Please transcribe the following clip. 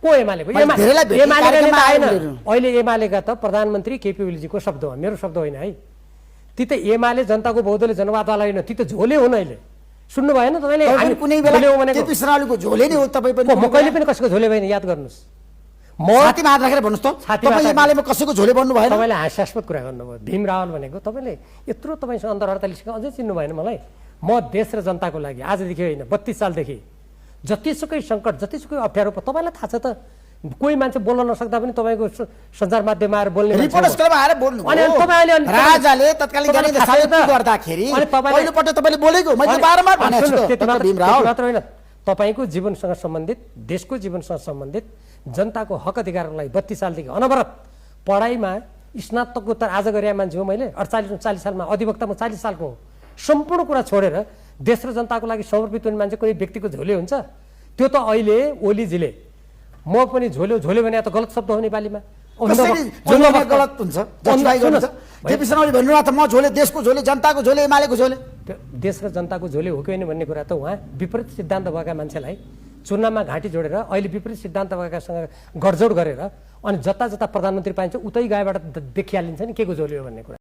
को एमालेको अहिले एमालेका त प्रधानमन्त्री केपी ओलीजीको शब्द हो, मेरो शब्द होइन है। ती त एमाले जनताको बहुदलीय जनवादवाला होइन, ती त झोले हुन्। अहिले सुन्नु भएन तपाईँले? कुनै बेला केपी शर्माको झोले नै हो तपाईँ पनि। म कहिले पनि कसैको झोले भएन, याद गर्नुहोस्। म छातीमा हात राखेर भन्नुहोस् त, तपाईँ एमालेमा कसैको झोले बन्नु भएन? तपाईँले हास्यास्पद कुरा गर्नुभयो। भीम रावल भनेको तपाईँले यत्रो तपाईँसँग अन्तर 48 अझै चिन्नु भएन मलाई। म देश र जनताको लागि आजदेखि होइन 32 सालदेखि जतिसुकै सङ्कट जतिसुकै अप्ठ्यारो तपाईँलाई थाहा छ त, कोही मान्छे बोल्न नसक्दा पनि तपाईँको सञ्चार माध्यममा आएर बोल्ने रिपोर्टर्स क्लबमा आएर बोल्नु। राजाले तत्कालीन जनता साबित गर्दाखेरि पहिलोपल्ट तपाईँले बोलेको मैले बारम्बार भनेको छु। भीम रावल मात्र होइन, तपाईँको जीवनसँग सम्बन्धित, देशको जीवनसँग सम्बन्धित जनताको हक अधिकारको लागि 32 सालदेखि अनवरत पढाइमा स्नातकोत्तर आज गरे मान्छे हो मैले। 48-49 सालमा अधिवक्ता म 40 सालको हो। सम्पूर्ण कुरा छोडेर देश र जनताको लागि समर्पित हुने मान्छे कुनै व्यक्तिको झोले हुन्छ? त्यो त अहिले ओलीजीले म पनि झोले भने त गलत शब्द हो नेपालीमा। गलत हुन्छ केपी शर्माले भन्नुभएको त म झोले, देशको झोले, जनताको झोले, एमालेको झोले। देश र जनताको झोले हो कि होइन भन्ने कुरा त उहाँ विपरीत सिद्धान्त भएका मान्छेलाई चुनावमा घाँटी जोडेर अहिले विपरीत सिद्धान्त भएकासँग गडजोड गरेर अनि जता जता प्रधानमन्त्री पाइन्छ उतै गाईबाट देखिहालिन्छ नि के को झोले हो भन्ने कुरा।